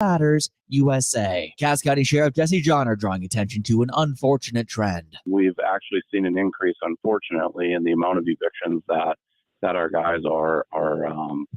Matters USA. Cass County Sheriff Jesse John are drawing attention to an unfortunate trend. We've actually seen an increase, unfortunately, in the amount of evictions that our guys are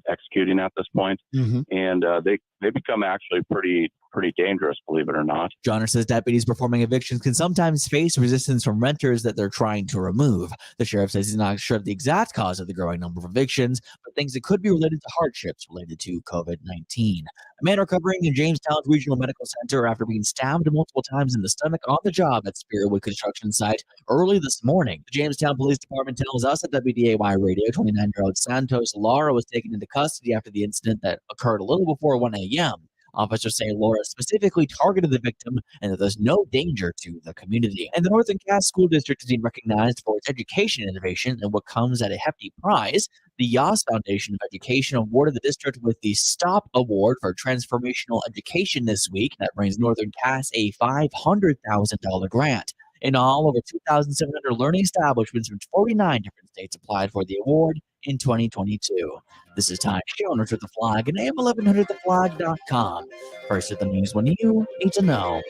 executing at this point. And they become actually pretty dangerous, believe it or not. Johnner says deputies performing evictions can sometimes face resistance from renters that they're trying to remove. The sheriff says he's not sure of the exact cause of the growing number of evictions, but thinks it could be related to hardships related to COVID-19. A man recovering in Jamestown's Regional Medical Center after being stabbed multiple times in the stomach on the job at Spiritwood construction site early this morning. The Jamestown Police Department tells us at WDAY Radio 29-year-old Santos Lara was taken into custody after the incident that occurred a little before 1 a.m. Officers say Laura specifically targeted the victim and that there's no danger to the community. And the Northern Cass School District is being recognized for its education innovation and what comes at a hefty prize. The Yas Foundation of Education awarded the district with the STOP Award for Transformational Education this week. That brings Northern Cass a $500,000 grant. In all, over 2,700 learning establishments from 49 different states applied for the award in 2022. This is Ty Shoners with The Flag and AM1100theflag.com. First at the news when you need to know.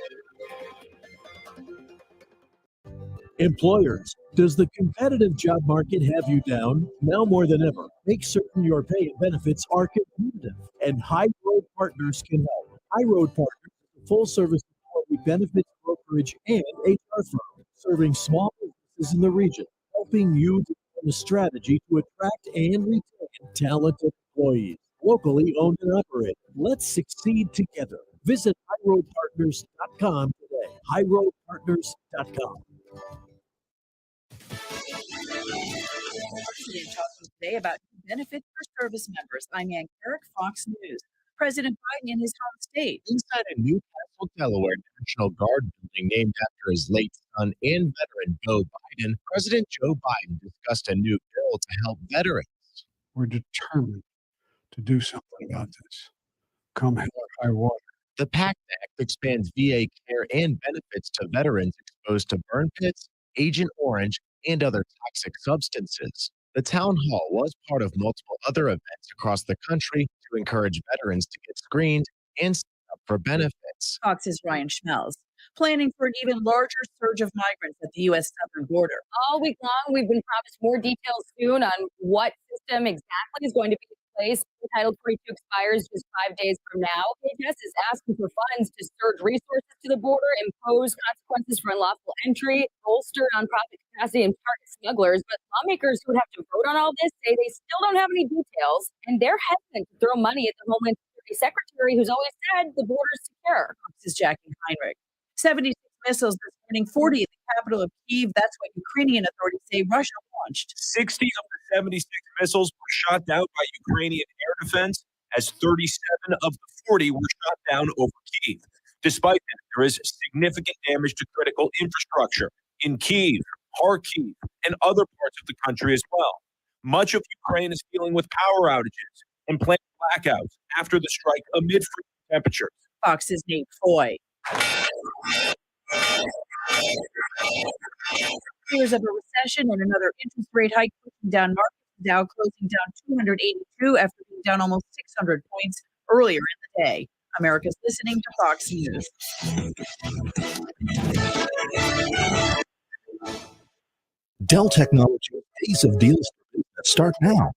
Employers, does the competitive job market have you down? Now more than ever, make certain your pay and benefits are competitive, and High Road Partners can help. High Road Partners is a full-service employee benefits brokerage and HR firm serving small businesses in the region, helping you develop a strategy to attract and retain talented employees. Locally owned and operated. Let's succeed together. Visit highroadpartners.com today. highroadpartners.com. President talking today about benefits for service members. I'm Ann Carrick, Fox News. President Biden in his home state. Inside a Newcastle, Delaware National Guard building named after his late son and veteran Joe Biden, President Joe Biden discussed a new bill to help veterans. We're determined to do something about this, come hell or high water. The PACT Act expands VA care and benefits to veterans exposed to burn pits, Agent Orange, and other toxic substances. The town hall was part of multiple other events across the country to encourage veterans to get screened and sign up for benefits. Fox's Ryan Schmelz. Planning for an even larger surge of migrants at the U.S. southern border. All week long, we've been promised more details soon on what system exactly is going to be in place. Title 42 expires just 5 days from now. DHS is asking for funds to surge resources to the border, impose consequences for unlawful entry, bolster nonprofit capacity, and target smugglers. But lawmakers who would have to vote on all this say they still don't have any details, and they're hesitant to throw money at the Homeland Security Secretary, who's always said the border's secure. This is Jackie Heinrich. 76 missiles this morning, 40 in the capital of Kyiv. That's what Ukrainian authorities say Russia launched. 60 of the 76 missiles were shot down by Ukrainian air defense, as 37 of the 40 were shot down over Kyiv. Despite that, there is significant damage to critical infrastructure in Kyiv, Kharkiv, and other parts of the country as well. Much of Ukraine is dealing with power outages and planned blackouts after the strike amid freezing temperatures. Fox's Nate Foy. Fears of a recession and another interest rate hike pushing down markets. Dow closing down 282 after being down almost 600 points earlier in the day. America's listening to Fox News. Dell Technologies Days of Deals start now.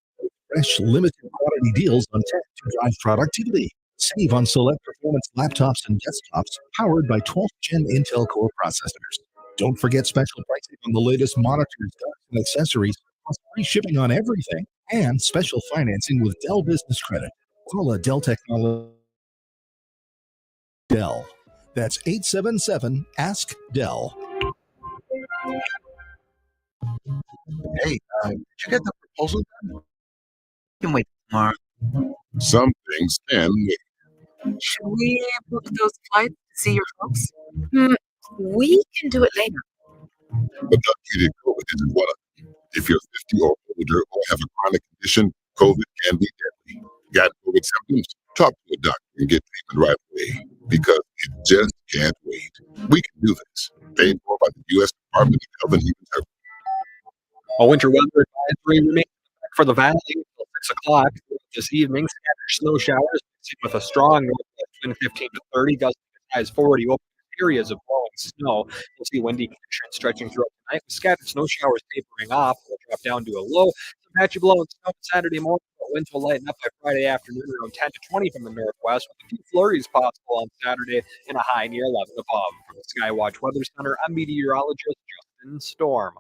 Fresh, limited quantity deals on tech to drive productivity. Save on select performance laptops and desktops powered by 12th Gen Intel Core processors. Don't forget special pricing on the latest monitors, docks, and accessories, plus free shipping on everything, and special financing with Dell Business Credit. Call a Dell Technology. Dell. That's 877-ASK-DELL. Hey, did you get the proposal done? You can wait tomorrow. Some things can wait. Should we book those flights to see your folks? We can do it later. But not treated COVID isn't one of them. If you're 50 or older or have a chronic condition, COVID can be deadly. Got COVID symptoms? Talk to a doctor and get treatment right away, because it just can't wait. We can do this. Paid for by the U.S. Department of Health and Human Services. A winter weather advisory remains for the valley until 6 o'clock this evening. Scattered snow showers mixing with a strong northwest wind wind 15 to 30, gusting as high as 40 over areas of blowing snow. You'll see windy conditions stretching throughout the night with scattered snow showers tapering off. They'll drop down to a low. Some patchy blowing snow Saturday morning, but winds will lighten up by Friday afternoon around 10 to 20 from the northwest, with a few flurries possible on Saturday and a high near 11 above. From the Skywatch Weather Center, I'm meteorologist Justin Storm.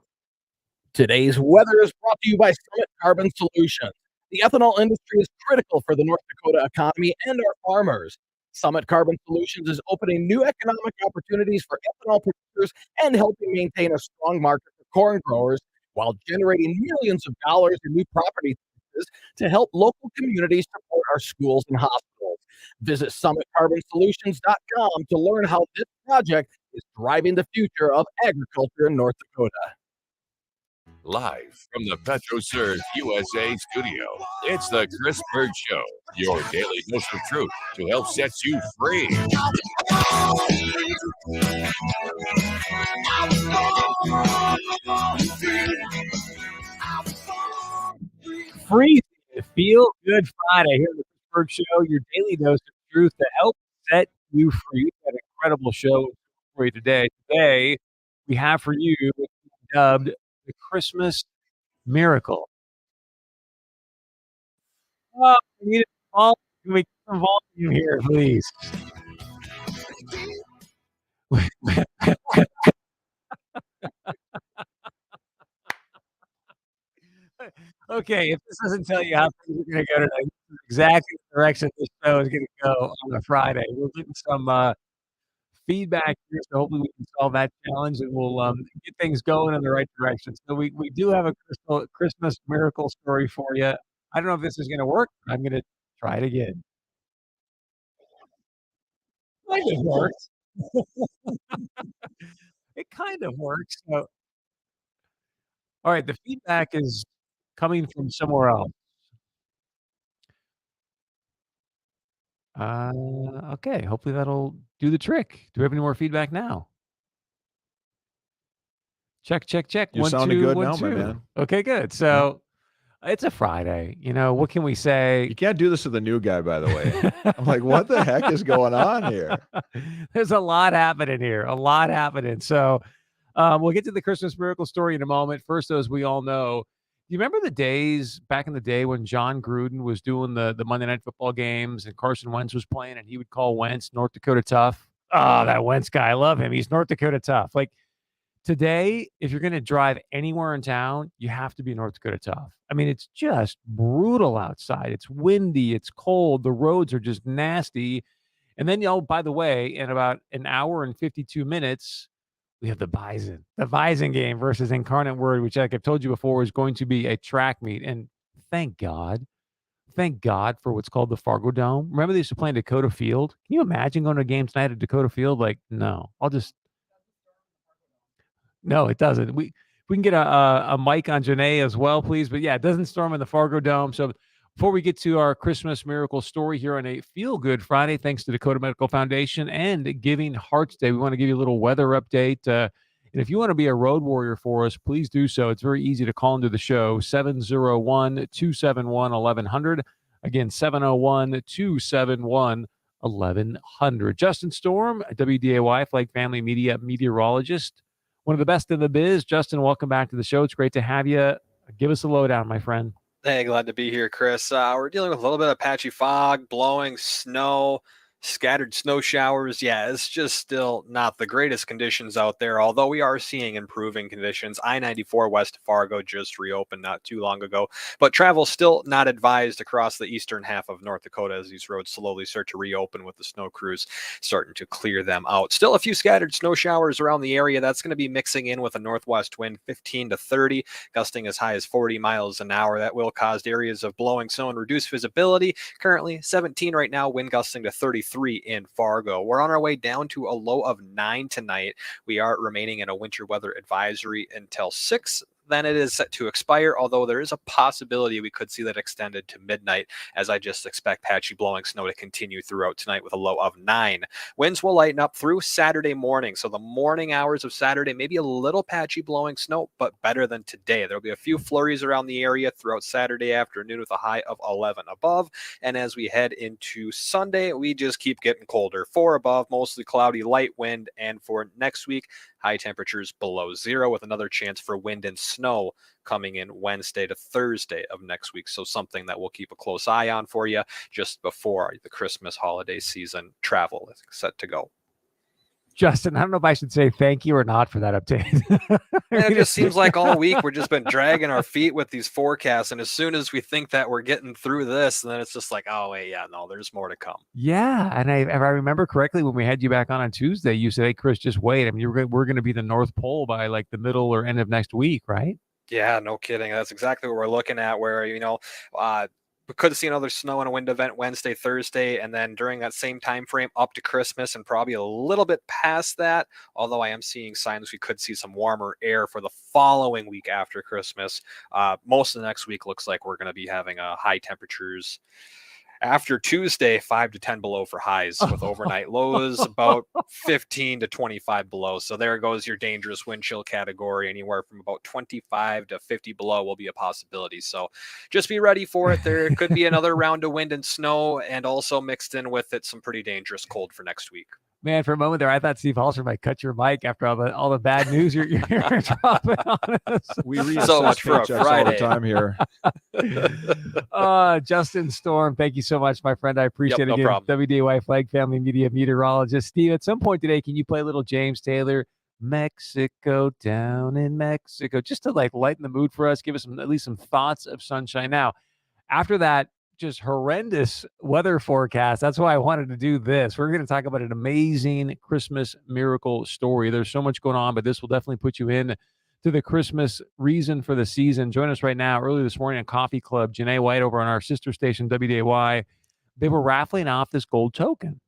Today's weather is brought to you by Summit Carbon Solutions. The ethanol industry is critical for the North Dakota economy and our farmers. Summit Carbon Solutions is opening new economic opportunities for ethanol producers and helping maintain a strong market for corn growers while generating millions of dollars in new property taxes to help local communities support our schools and hospitals. Visit summitcarbonsolutions.com to learn how this project is driving the future of agriculture in North Dakota. Live from the PetroServe USA studio, it's the Chris Bird Show, your daily dose of truth to help set you free. Free Feel Good Friday here on the Chris Bird Show, your daily dose of truth to help set you free. We've got an incredible show for you today. Today, we have for you what we dubbed the Christmas Miracle. Oh, we need all. Can we get some volume here, please? Okay, if this doesn't tell you how things are going to go tonight, this is exactly the direction this show is going to go on a Friday. We're getting some feedback here, so hopefully we can solve that challenge and we'll get things going in the right direction. So we do have a Christmas miracle story for you. I don't know if this is going to work. I'm going to try it again. Kind of works. It kind of works. So, all right, the feedback is coming from somewhere else. Okay, hopefully that'll do the trick. Do we have any more feedback now? Check, check, check. You're 1, sounding 2, good 1, now, my 2. man. Okay, good. So it's a Friday. You know, what can we say? You can't do this to the new guy, by the way. I'm like, what the heck is going on here? There's a lot happening here. A lot happening. So we'll get to the Christmas miracle story in a moment. First, as we all know, you remember the days back in the day when John Gruden was doing the Monday Night Football games and Carson Wentz was playing and he would call Wentz North Dakota tough? Oh, that Wentz guy. I love him. He's North Dakota tough. Like today, if you're going to drive anywhere in town, you have to be North Dakota tough. I mean, it's just brutal outside. It's windy. It's cold. The roads are just nasty. And then, by the way, in about an hour and 52 minutes, we have the Bison game versus Incarnate Word, which, like I've told you before, is going to be a track meet. And thank God for what's called the Fargo Dome. Remember they used to play in Dakota Field? Can you imagine going to a game tonight at Dakota Field? Like, no, no, it doesn't. We can get a mic on Janae as well, please. But yeah, it doesn't storm in the Fargo Dome. So before we get to our Christmas miracle story here on a Feel Good Friday, thanks to Dakota Medical Foundation and Giving Hearts Day, we want to give you a little weather update. And if you want to be a road warrior for us, please do so. It's very easy to call into the show, 701-271-1100. Again, 701-271-1100. Justin Storm, WDAY Flag Family Media meteorologist, one of the best in the biz. Justin, welcome back to the show. It's great to have you. Give us a lowdown, my friend. Hey, glad to be here, Chris. We're dealing with a little bit of patchy fog, blowing snow, scattered snow showers. Yeah, it's just still not the greatest conditions out there, although we are seeing improving conditions. I-94 west of Fargo just reopened not too long ago, but travel still not advised across the eastern half of North Dakota as these roads slowly start to reopen with the snow crews starting to clear them out. Still a few scattered snow showers around the area. That's going to be mixing in with a northwest wind 15 to 30, gusting as high as 40 miles an hour. That will cause areas of blowing snow and reduce visibility. Currently 17 right now, wind gusting to 33 in Fargo. We're on our way down to a low of 9 tonight. We are remaining in a winter weather advisory until 6 then it is set to expire, although there is a possibility we could see that extended to midnight, as I just expect patchy blowing snow to continue throughout tonight with a low of 9. Winds will lighten up through Saturday morning, so the morning hours of Saturday, maybe a little patchy blowing snow, but better than today. There'll be a few flurries around the area throughout Saturday afternoon with a high of 11 above, and as we head into Sunday, we just keep getting colder. 4 above, mostly cloudy, light wind, and for next week, high temperatures below 0 with another chance for wind and snow coming in Wednesday to Thursday of next week. So something that we'll keep a close eye on for you just before the Christmas holiday season travel is set to go. Justin, I don't know if I should say thank you or not for that update. And it just seems like all week we're just been dragging our feet with these forecasts. And as soon as we think that we're getting through this, then it's just like, oh, wait, yeah, no, there's more to come. Yeah. And if I remember correctly, when we had you back on Tuesday, you said, hey, Chris, just wait. I mean, we're going to be the North Pole by like the middle or end of next week, right? Yeah, no kidding. That's exactly what we're looking at, where, we could see another snow and a wind event Wednesday, Thursday, and then during that same time frame up to Christmas and probably a little bit past that, although I am seeing signs we could see some warmer air for the following week after Christmas. Most of the next week looks like we're going to be having high temperatures after Tuesday, 5 to 10 below for highs, with overnight lows about 15 to 25 below. So there goes your dangerous wind chill category. Anywhere from about 25 to 50 below will be a possibility. So just be ready for it. There could be another round of wind and snow, and also mixed in with it some pretty dangerous cold for next week. Man, for a moment there, I thought Steve Halster might cut your mic after all the bad news you're dropping on us. We reassess so much for a paychecks Friday. all the time here. Justin Storm, thank you so much, my friend. I appreciate Yep, it. no Again, problem. WDAY Flag Family Media meteorologist. Steve, at some point today, can you play a little James Taylor, Mexico, down in Mexico, just to like lighten the mood for us, give us at least some thoughts of sunshine. Now, after that just horrendous weather forecast, that's why I wanted to do this. We're going to talk about an amazing Christmas miracle story. There's so much going on, but this will definitely put you in to the Christmas reason for the season. Join us right now. Early this morning at Coffee Club, Janae White over on our sister station, WDAY, they were raffling off this gold token.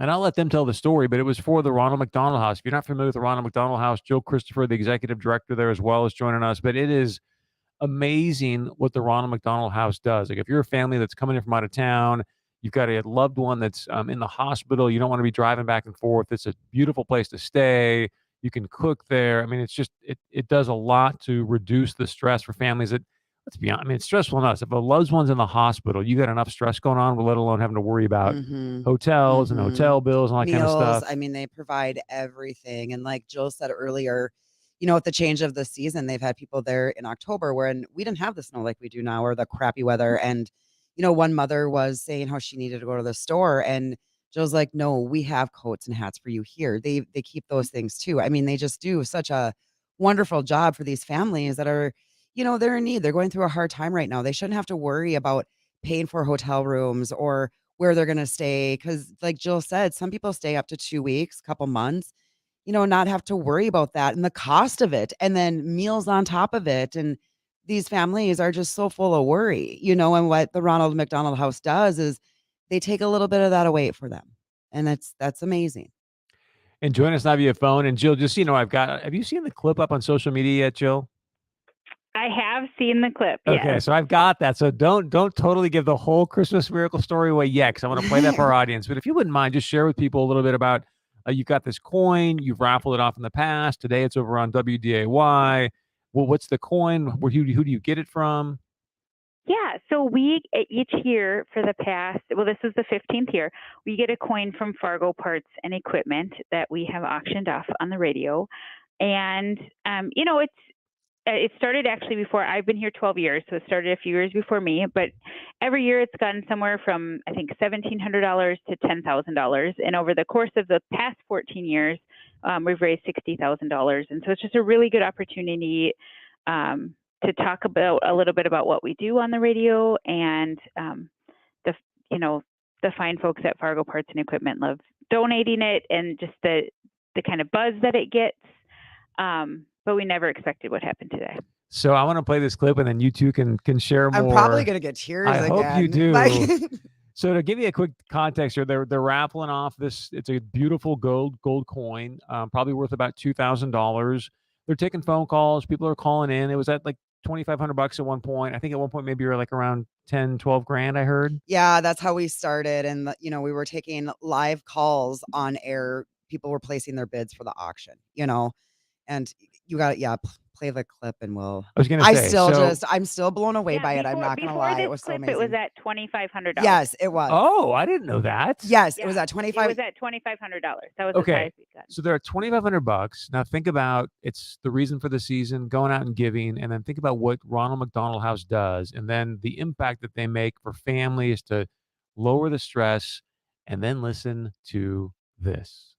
And I'll let them tell the story, but it was for the Ronald McDonald House. If you're not familiar with the Ronald McDonald House, Jill Christopher, the executive director there as well, is joining us. But it is amazing what the Ronald McDonald House does. Like if you're a family that's coming in from out of town, you've got a loved one that's in the hospital, you don't want to be driving back and forth. It's a beautiful place to stay. You can cook there. I mean, it's just, it does a lot to reduce the stress for families that, let's be honest, I mean, it's stressful enough. If a loved one's in the hospital, you got enough stress going on, let alone having to worry about hotels and hotel bills and all that kind of Meals. stuff. I mean, they provide everything. And like Jill said earlier, at the change of the season, they've had people there in October when we didn't have the snow like we do now, or the crappy weather. And, one mother was saying how she needed to go to the store, and Jill's like, no, we have coats and hats for you here. They keep those things too. I mean, they just do such a wonderful job for these families that are, they're in need. They're going through a hard time right now. They shouldn't have to worry about paying for hotel rooms or where they're going to stay. Cause like Jill said, some people stay up to 2 weeks, couple months, not have to worry about that and the cost of it, and then meals on top of it. And these families are just so full of worry, and what the Ronald McDonald House does is they take a little bit of that away for them. And that's amazing. And join us now via phone. And Jill, just have you seen the clip up on social media yet, Jill? I have seen the clip. Okay, Yes. so I've got that. So don't totally give the whole Christmas miracle story away yet, because I want to play that for our audience. But if you wouldn't mind, just share with people a little bit about you've got this coin, you've raffled it off in the past. Today it's over on WDAY. Well, what's the coin? Who do you get it from? Yeah, so we each year for the past, this is the 15th year, we get a coin from Fargo Parts and Equipment that we have auctioned off on the radio. And, it started actually before. I've been here 12 years, so it started a few years before me. But every year it's gone somewhere from, I think, $1,700 to $10,000. And over the course of the past 14 years, we've raised $60,000. And so it's just a really good opportunity to talk about a little bit about what we do on the radio, and the fine folks at Fargo Parts and Equipment love donating it, and just the kind of buzz that it gets. But we never expected what happened today. So I want to play this clip, and then you two can share more. I'm probably gonna get tears I again. hope you do. Like- So to give you a quick context here, they're raffling off this. It's a beautiful gold coin, probably worth about $2,000. they're taking phone calls. People are calling in. It was at like $2,500 at one point. I think at one point maybe you're like around 10, 12 grand, I heard. Yeah, that's how we started. And, we were taking live calls on air. People were placing their bids for the auction, and you got, play the clip and I was going to say, I'm still blown away by it. I'm not going to lie. This It was so clip, amazing. it was at $2,500. Yes, it was. Oh, I didn't know that. Yes, it was at It was at $2,500. That was the Okay, highest we got. so they're at $2,500. Now think about it's the reason for the season, going out and giving, and then think about what Ronald McDonald House does, and then the impact that they make for families to lower the stress, and then listen to this.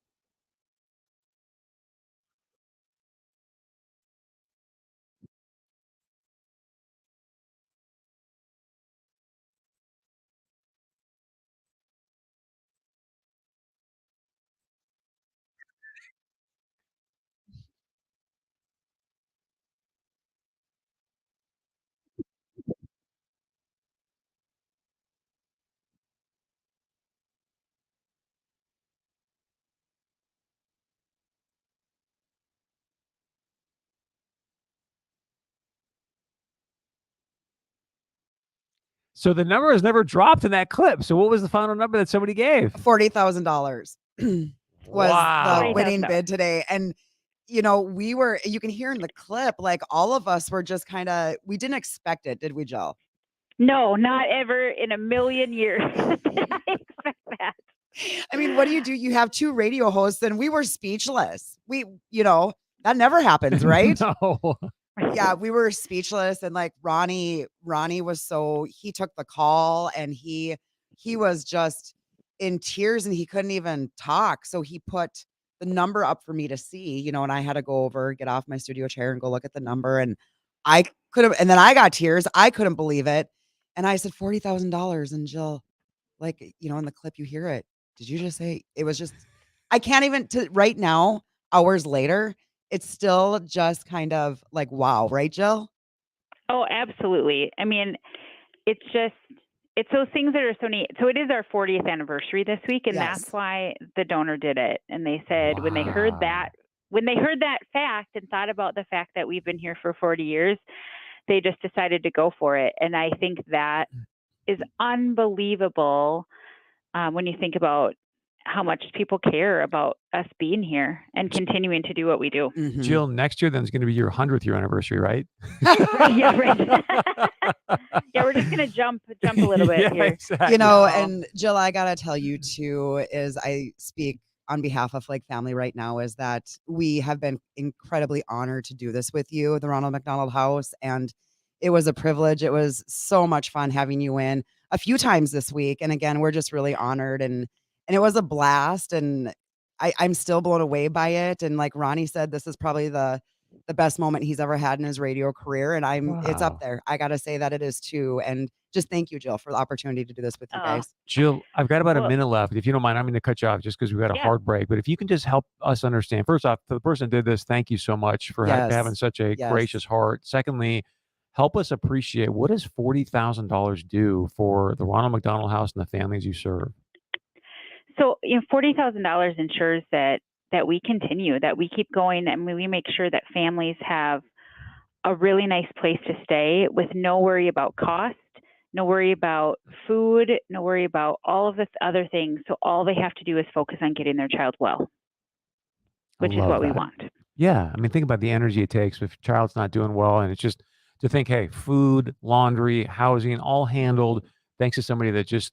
So the number has never dropped in that clip. So what was the final number that somebody gave? $40,000 was Wow. the winning bid today. And, you can hear in the clip, like all of us were just we didn't expect it, did we, Jill? No, not ever in a million years did I expect that. I mean, what do? You have two radio hosts, and we were speechless. That never happens, right? No. Yeah, we were speechless, and like Ronnie he took the call, and he was just in tears, and he couldn't even talk. So he put the number up for me to see, and I had to go over, get off my studio chair, and go look at the number, and I could have, and then I got tears. I couldn't believe it, and I said $40,000, and Jill, like in the clip, you hear it. Did you just say it was just? I can't even right now, hours later. It's still just kind of like, wow, right, Jill? Oh, absolutely. I mean, it's those things that are so neat. So it is our 40th anniversary this week, and that's why the donor did it. And they said when they heard that fact and thought about the fact that we've been here for 40 years, they just decided to go for it. And I think that is unbelievable when you think about how much people care about us being here and continuing to do what we do. Jill, next year then is going to be your 100th year anniversary, right? Yeah, right. Yeah, we're just going to jump a little bit here. Exactly. And Jill, I got to tell you too, is I speak on behalf of like family right now, is that we have been incredibly honored to do this with you, the Ronald McDonald House. And it was a privilege. It was so much fun having you in a few times this week. And again, we're just really honored, and it was a blast, and I'm still blown away by it. And like Ronnie said, this is probably the best moment he's ever had in his radio career. And it's up there. I got to say that it is too. And just thank you, Jill, for the opportunity to do this with you guys. Jill, I've got about a minute left. If you don't mind, I'm going to cut you off just because we've got a hard break. But if you can just help us understand, first off, to the person that did this, thank you so much for having such a gracious heart. Secondly, help us appreciate, what does $40,000 do for the Ronald McDonald House and the families you serve? So, $40,000 ensures that we continue, that we keep going, and we make sure that families have a really nice place to stay with no worry about cost, no worry about food, no worry about all of this other things. So all they have to do is focus on getting their child well, which is what we want. Yeah. I mean, think about the energy it takes if a child's not doing well, and it's just to think, hey, food, laundry, housing, all handled thanks to somebody that just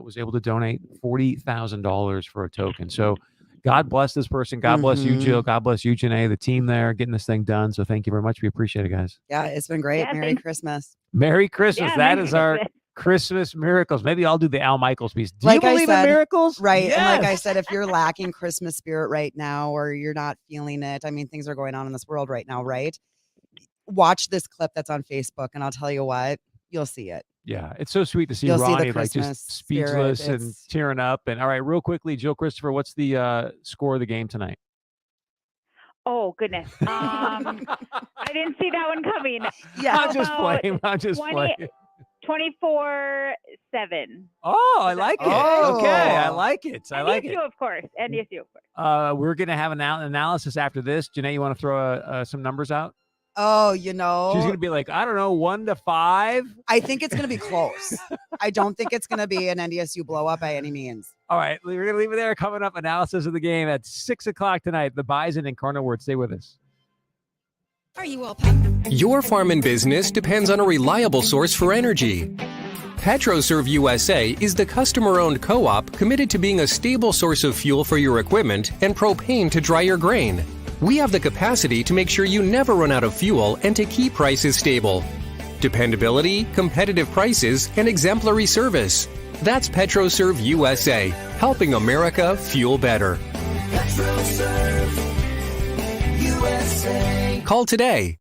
was able to donate $40,000 for a token. So God bless this person. God bless you, Jill. God bless you, Janae, the team there getting this thing done. So thank you very much. We appreciate it, guys. Yeah, it's been great. Merry Christmas. Merry Christmas. Yeah, that Merry is our Christmas. Christmas miracles. Maybe I'll do the Al Michaels piece. Do Like you I believe said, in miracles? Right. Yes. And like I said, if you're lacking Christmas spirit right now, or you're not feeling it, I mean, things are going on in this world right now, right? Watch this clip that's on Facebook, and I'll tell you what, you'll see it. Yeah, it's so sweet to see You'll see the Ronnie like Christmas just speechless spirit. and tearing up. And all right, real quickly, Jill Christopher, what's the score of the game tonight? Oh, goodness. I didn't see that one coming. Yeah. I'm just playing. I'm just playing. 24/7. Oh, I like it. Okay, I like it. I like it. NDSU, of course. NDSU, of course. We're going to have an analysis after this. Janae, you want to throw some numbers out? Oh, She's going to be like, I don't know, 1 to 5. I think it's going to be close. I don't think it's going to be an NDSU blow up by any means. All right, we're going to leave it there. Coming up, analysis of the game at 6 o'clock tonight. The Bison and Cardinal Word. Stay with us. Are you all Your farm and business depends on a reliable source for energy. PetroServe USA is the customer-owned co-op committed to being a stable source of fuel for your equipment and propane to dry your grain. We have the capacity to make sure you never run out of fuel and to keep prices stable. Dependability, competitive prices, and exemplary service. That's PetroServe USA, helping America fuel better. PetroServe USA. Call today.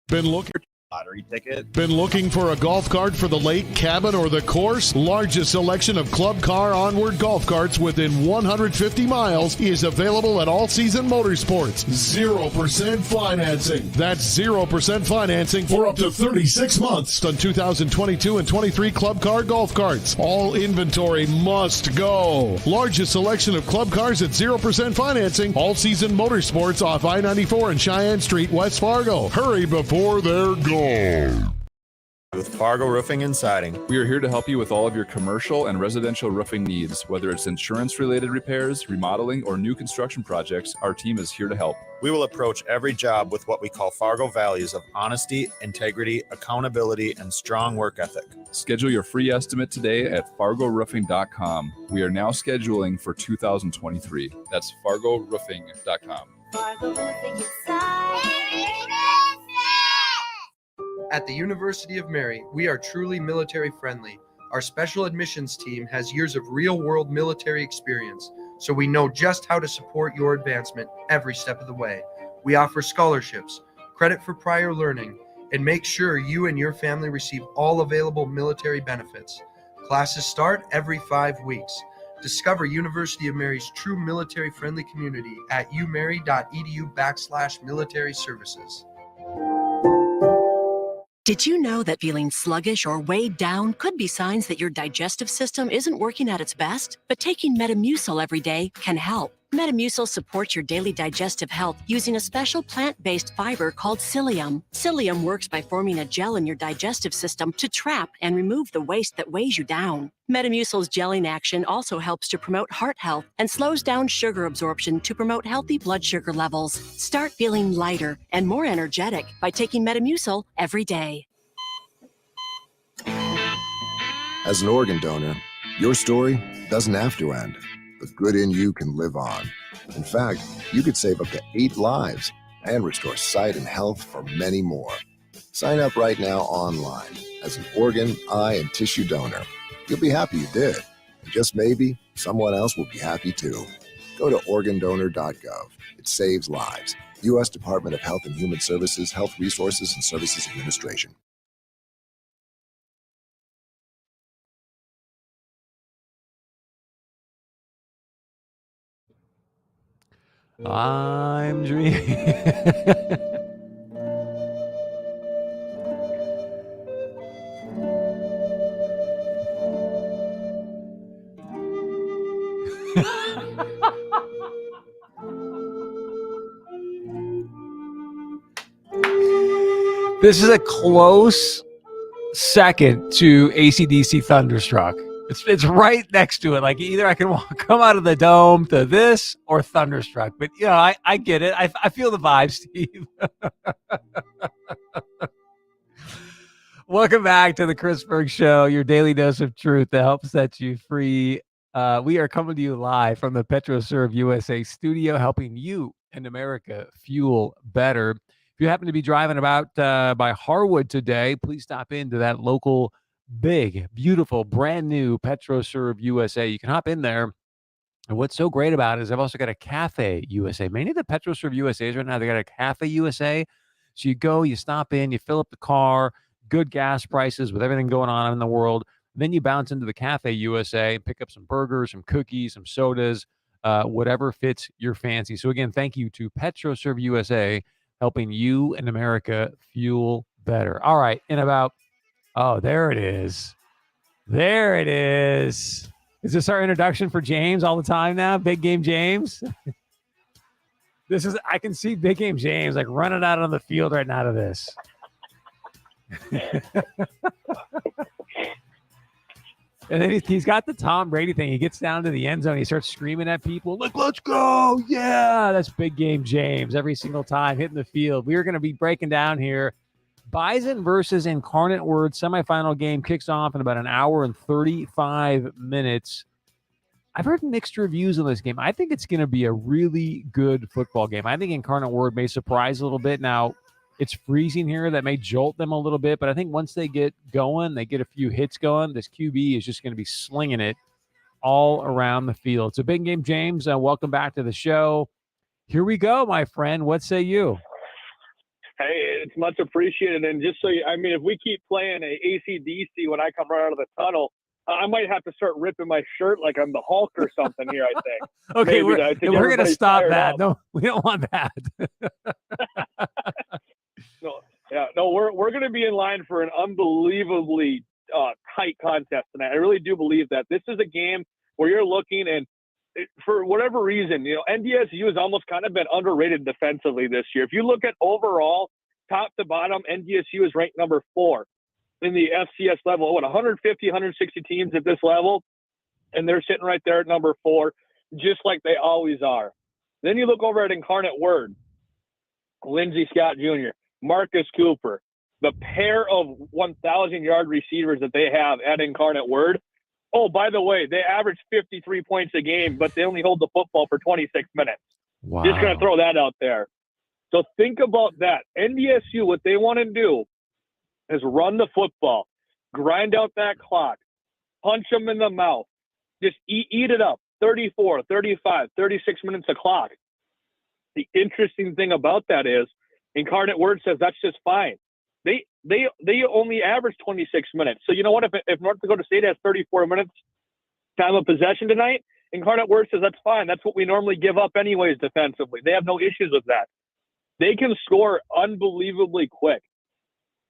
Been looking lottery ticket. Been looking for a golf cart for the lake, cabin, or the course? Largest selection of Club Car Onward golf carts within 150 miles is available at All Season Motorsports. 0% financing. That's 0% financing for up to 36 months on 2022 and 23 Club Car golf carts. All inventory must go. Largest selection of club cars at 0% financing. All Season Motorsports off I-94 and Cheyenne Street, West Fargo. Hurry before they're gone. With Fargo Roofing and Siding. We are here to help you with all of your commercial and residential roofing needs. Whether it's insurance-related repairs, remodeling, or new construction projects, our team is here to help. We will approach every job with what we call Fargo values of honesty, integrity, accountability, and strong work ethic. Schedule your free estimate today at fargoroofing.com. We are now scheduling for 2023. That's fargoroofing.com. Fargo Roofing and Siding. At the University of Mary, we are truly military friendly. Our special admissions team has years of real-world military experience, so we know just how to support your advancement every step of the way. We offer scholarships, credit for prior learning, and make sure you and your family receive all available military benefits. Classes start every 5 weeks. Discover University of Mary's true military-friendly community at umary.edu/military services. Did you know that feeling sluggish or weighed down could be signs that your digestive system isn't working at its best? But taking Metamucil every day can help. Metamucil supports your daily digestive health using a special plant-based fiber called psyllium. Psyllium works by forming a gel in your digestive system to trap and remove the waste that weighs you down. Metamucil's gelling action also helps to promote heart health and slows down sugar absorption to promote healthy blood sugar levels. Start feeling lighter and more energetic by taking Metamucil every day. As an organ donor, your story doesn't have to end. The good in you can live on. In fact, you could save up to 8 lives and restore sight and health for many more. Sign up right now online as an organ, eye, and tissue donor. You'll be happy you did. And just maybe, someone else will be happy too. Go to organdonor.gov. It saves lives. U.S. Department of Health and Human Services, Health Resources and Services Administration. I'm dreaming. This is a close second to AC/DC Thunderstruck. It's right next to it. Like either I can come out of the dome to this or Thunderstruck. But you know, I get it. I feel the vibe, Steve. Welcome back to the Chris Berg Show, your daily dose of truth that helps set you free. We are coming to you live from the PetroServe USA studio, helping you and America fuel better. If you happen to be driving about by Harwood today, please stop into that local, big, beautiful, brand new PetroServe USA. You can hop in there. And what's so great about it is I've also got a Cafe USA. Many of the PetroServe USAs right now, they got a Cafe USA. So you go, you stop in, you fill up the car, good gas prices with everything going on in the world. Then you bounce into the Cafe USA and pick up some burgers, some cookies, some sodas, whatever fits your fancy. So again, thank you to PetroServe USA, helping you and America fuel better. All right, in about Oh, there it is. There it is. Is this our introduction for James all the time now? Big Game James? I can see Big Game James like running out on the field right now to this. And then he's got the Tom Brady thing. He gets down to the end zone. He starts screaming at people, like, let's go. Yeah, that's Big Game James every single time hitting the field. We are going to be breaking down here. Bison versus Incarnate Word semifinal game kicks off in about an hour and 35 minutes. I've heard mixed reviews on this game. I think it's going to be a really good football game. I think Incarnate Word may surprise a little bit. Now, it's freezing here. That may jolt them a little bit, but I think once they get going, they get a few hits going, this QB is just going to be slinging it all around the field. It's a Big Game, James. Welcome back to the show. Here we go, my friend. What say you? Hey, it's much appreciated. And just so if we keep playing a AC/DC when I come right out of the tunnel, I might have to start ripping my shirt like I'm the Hulk or something here, I think. Okay, we're going to stop that. No, we don't want that. No, we're going to be in line for an unbelievably tight contest tonight. I really do believe that. This is a game where you're looking and for whatever reason, NDSU has almost kind of been underrated defensively this year. If you look at overall, top to bottom, NDSU is ranked number 4 in the FCS level. 150, 160 teams at this level, and they're sitting right there at number 4, just like they always are. Then you look over at Incarnate Word, Lindsey Scott Jr., Marcus Cooper, the pair of 1,000-yard receivers that they have at Incarnate Word. Oh, by the way, they average 53 points a game, but they only hold the football for 26 minutes. Wow. Just going to throw that out there. So think about that. NDSU, what they want to do is run the football, grind out that clock, punch them in the mouth, just eat it up. 34, 35, 36 minutes a clock. The interesting thing about that is Incarnate Word says that's just fine. They only average 26 minutes. So you know what? If North Dakota State has 34 minutes time of possession tonight, Incarnate Word says that's fine. That's what we normally give up anyways defensively. They have no issues with that. They can score unbelievably quick.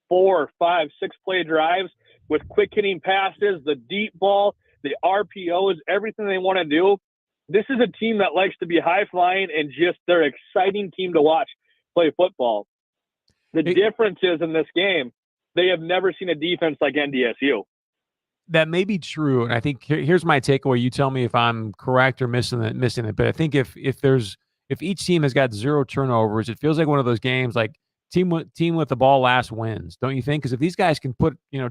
4, 5, 6 play drives with quick hitting passes, the deep ball, the RPOs, everything they want to do. This is a team that likes to be high flying and just they're an exciting team to watch play football. The difference is in this game, they have never seen a defense like NDSU. That may be true, and I think here's my takeaway. You tell me if I'm correct or missing it. But I think if each team has got 0 turnovers, it feels like one of those games like team with the ball last wins, don't you think? Because if these guys can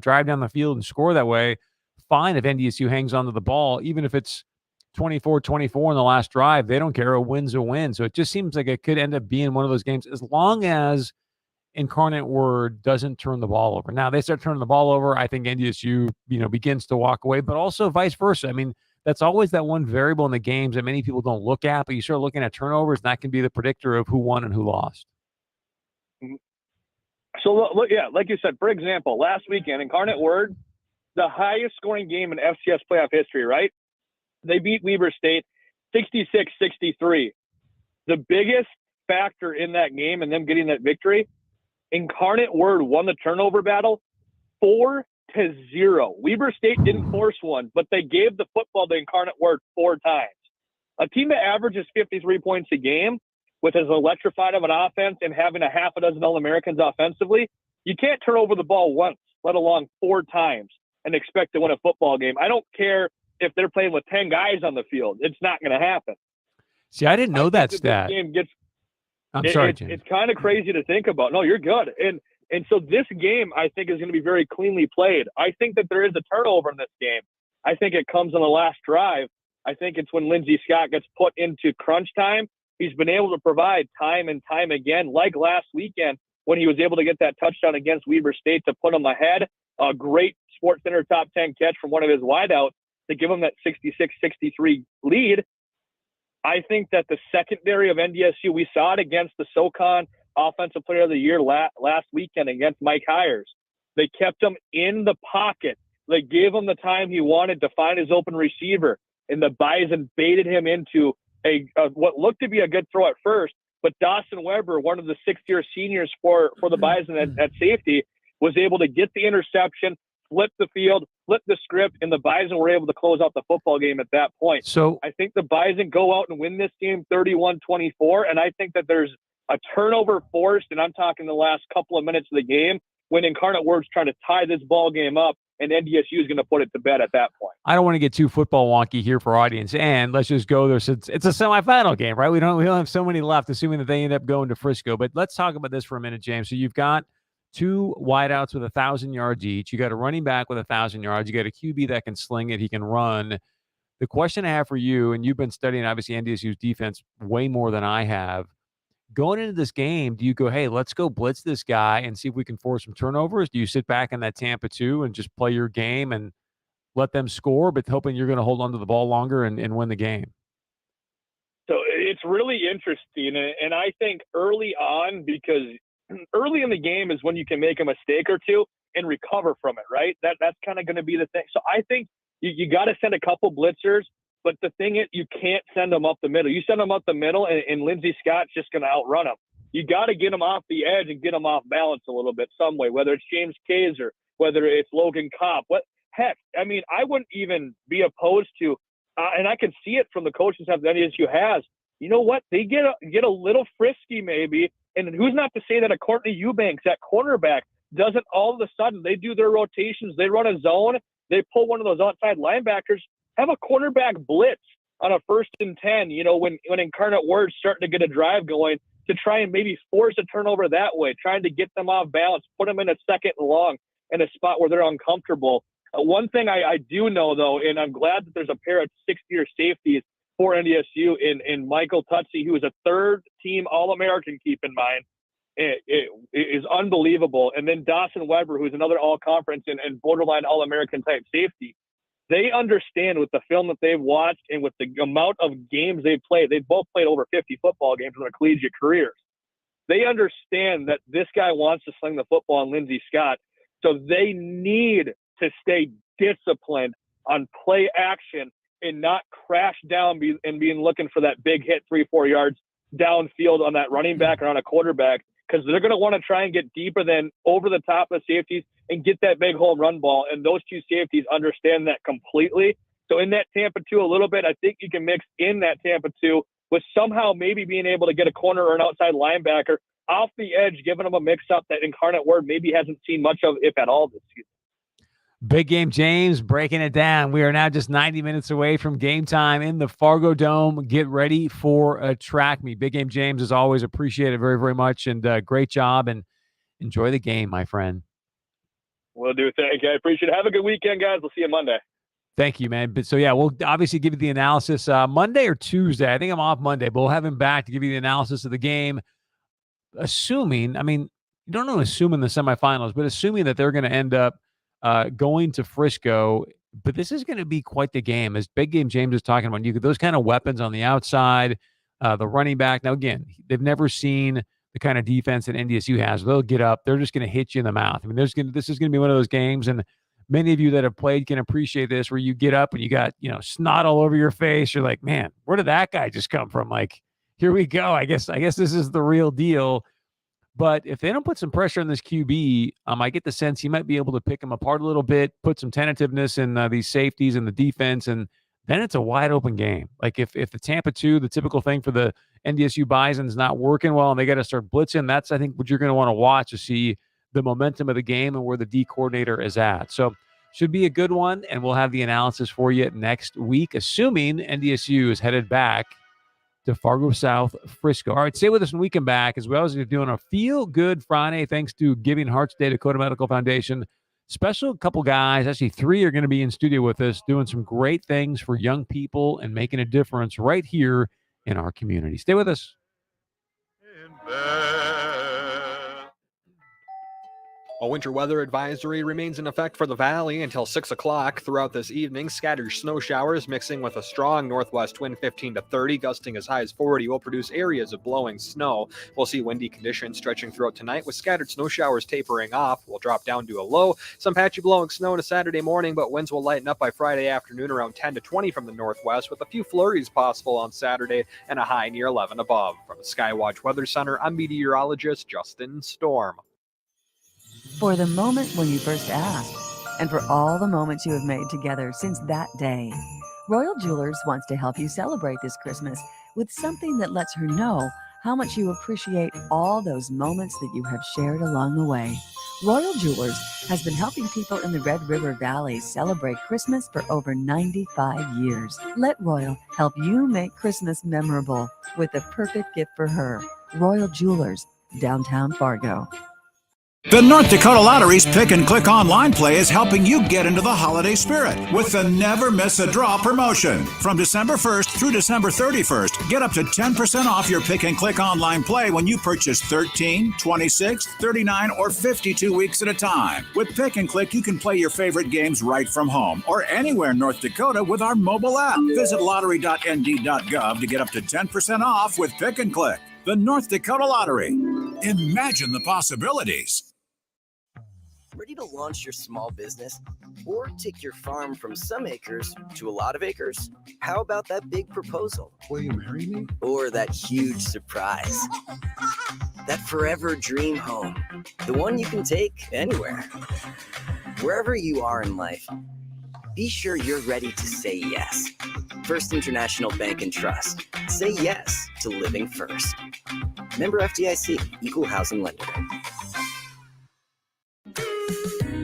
drive down the field and score that way, fine. If NDSU hangs onto the ball, even if it's 24-24 in the last drive, they don't care. A win's a win. So it just seems like it could end up being one of those games as long as Incarnate Word doesn't turn the ball over. Now they start turning the ball over, I think NDSU, begins to walk away, but also vice versa. I mean, that's always that one variable in the games that many people don't look at, but you start looking at turnovers, and that can be the predictor of who won and who lost. So, look, like you said, for example, last weekend, Incarnate Word, the highest scoring game in FCS playoff history, right? They beat Weber State 66-63. The biggest factor in that game and them getting that victory, Incarnate Word won the turnover battle 4-0. Weber State didn't force one, but they gave the football to Incarnate Word 4 times. A team that averages 53 points a game with as electrified of an offense and having a half a dozen All-Americans offensively, you can't turn over the ball once, let alone 4 times, and expect to win a football game. I don't care if they're playing with 10 guys on the field. It's not going to happen. See, I didn't know that stat. I'm sorry, James. It's kind of crazy to think about. No, you're good. And so this game, I think, is going to be very cleanly played. I think that there is a turnover in this game. I think it comes on the last drive. I think it's when Lindsey Scott gets put into crunch time. He's been able to provide time and time again, like last weekend when he was able to get that touchdown against Weber State to put them ahead. A great SportsCenter top 10 catch from one of his wideouts to give him that 66-63 lead. I think that the secondary of NDSU, we saw it against the SoCon Offensive Player of the Year last weekend against Mike Hires. They kept him in the pocket. They gave him the time he wanted to find his open receiver, and the Bison baited him into what looked to be a good throw at first, but Dawson Weber, one of the 6th-year seniors for the Bison at safety, was able to get the interception, flip the field, flip the script, and the Bison were able to close out the football game at that point. So I think the Bison go out and win this game 31-24, and I think that there's a turnover forced, and I'm talking the last couple of minutes of the game, when Incarnate Word's trying to tie this ball game up, and NDSU is going to put it to bed at that point. I don't want to get too football wonky here for our audience, and let's just go there. Since it's a semifinal game, right? We don't have so many left, assuming that they end up going to Frisco. But let's talk about this for a minute, James. So you've got two wideouts with 1,000 yards each. You got a running back with 1,000 yards. You got a QB that can sling it. He can run. The question I have for you, and you've been studying obviously NDSU's defense way more than I have. Going into this game, do you go, hey, let's go blitz this guy and see if we can force some turnovers? Do you sit back in that Tampa 2 and just play your game and let them score, but hoping you're going to hold on to the ball longer and win the game? So it's really interesting. And I think early on, because early in the game is when you can make a mistake or two and recover from it, right? That's kind of going to be the thing. So I think you got to send a couple blitzers. But the thing is, you can't send them up the middle. You send them up the middle, and Lindsey Scott's just going to outrun them. You got to get them off the edge and get them off balance a little bit some way, whether it's James Kaiser, whether it's Logan Kopp. Heck, I mean, I wouldn't even be opposed to, and I can see it from the coaching staff that NDSU has. You know what? They get a little frisky maybe, and who's not to say that a Courtney Eubanks, that cornerback, doesn't all of a sudden, they do their rotations, they run a zone, they pull one of those outside linebackers, have a cornerback blitz on a 1st and 10, when Incarnate Word's starting to get a drive going, to try and maybe force a turnover that way, trying to get them off balance, put them in a 2nd and long in a spot where they're uncomfortable. One thing I do know, though, and I'm glad that there's a pair of 6-year safeties for NDSU in Michael Tutsey, who is a 3rd-team All-American, keep in mind. It is unbelievable. And then Dawson Weber, who's another all-conference and borderline All-American type safety. They understand with the film that they've watched and with the amount of games they've played. They've both played over 50 football games in their collegiate careers. They understand that this guy wants to sling the football on Lindsey Scott. So they need to stay disciplined on play action and not crash down and being looking for that big hit 3-4 yards downfield on that running back or on a quarterback, because they're going to want to try and get deeper than over the top of the safeties and get that big home run ball. And those two safeties understand that completely. So in that Tampa 2 a little bit, I think you can mix in that Tampa 2 with somehow maybe being able to get a corner or an outside linebacker off the edge, giving them a mix-up that Incarnate Word maybe hasn't seen much of, if at all, this season. Big Game James breaking it down. We are now just 90 minutes away from game time in the Fargo Dome. Get ready for a track meet. Big Game James, as always, appreciate it very, very much, and great job, and enjoy the game, my friend. Will do. Thank you. I appreciate it. Have a good weekend, guys. We'll see you Monday. Thank you, man. But so, yeah, we'll obviously give you the analysis Monday or Tuesday. I think I'm off Monday, but we'll have him back to give you the analysis of the game. Assuming, I mean, you don't know, assuming the semifinals, but assuming that they're going to end up going to Frisco. But this is going to be quite the game, as Big Game James is talking about. You get those kind of weapons on the outside, the running back. Now, again, they've never seen the kind of defense that NDSU has. They'll get up. They're just going to hit you in the mouth. I mean, this is going to be one of those games, and many of you that have played can appreciate this, where you get up and you got, snot all over your face. You're like, man, where did that guy just come from? Like, here we go. I guess this is the real deal. But if they don't put some pressure on this QB, I get the sense he might be able to pick him apart a little bit, put some tentativeness in these safeties and the defense, and then it's a wide open game. Like if the Tampa 2, the typical thing for the NDSU Bison is not working well and they got to start blitzing, that's, I think, what you're going to want to watch to see the momentum of the game and where the D coordinator is at. So should be a good one, and we'll have the analysis for you next week, assuming NDSU is headed back to Fargo South, Frisco. All right, stay with us when we come back, as well as we're doing a Feel Good Friday, thanks to Giving Hearts Day, Dakota Medical Foundation. Special couple guys, actually 3 are going to be in studio with us, doing some great things for young people and making a difference right here in our community. Stay with us. A winter weather advisory remains in effect for the valley until 6 o'clock. Throughout this evening, scattered snow showers mixing with a strong northwest wind 15 to 30, gusting as high as 40, will produce areas of blowing snow. We'll see windy conditions stretching throughout tonight, with scattered snow showers tapering off. We'll drop down to a low. Some patchy blowing snow into Saturday morning, but winds will lighten up by Friday afternoon around 10 to 20 from the northwest, with a few flurries possible on Saturday and a high near 11 above. From the Skywatch Weather Center, I'm meteorologist Justin Storm. for the moment when you first asked, and for all the moments you have made together since that day. Royal Jewelers wants to help you celebrate this Christmas with something that lets her know how much you appreciate all those moments that you have shared along the way. Royal Jewelers has been helping people in the Red River Valley celebrate Christmas for over 95 years. Let Royal help you make Christmas memorable with the perfect gift for her. Royal Jewelers, downtown Fargo. The North Dakota Lottery's Pick and Click Online Play is helping you get into the holiday spirit with the Never Miss a Draw promotion. From December 1st through December 31st, get up to 10% off your Pick and Click Online Play when you purchase 13, 26, 39, or 52 weeks at a time. With Pick and Click, you can play your favorite games right from home or anywhere in North Dakota with our mobile app. Visit lottery.nd.gov to get up to 10% off with Pick and Click. The North Dakota Lottery. Imagine the possibilities. Ready to launch your small business or take your farm from some acres to a lot of acres? How about that big proposal? Will you marry me? Or that huge surprise? That forever dream home, the one you can take anywhere. Wherever you are in life, be sure you're ready to say yes. First International Bank and Trust. Say yes to living first. Member FDIC, Equal Housing Lender.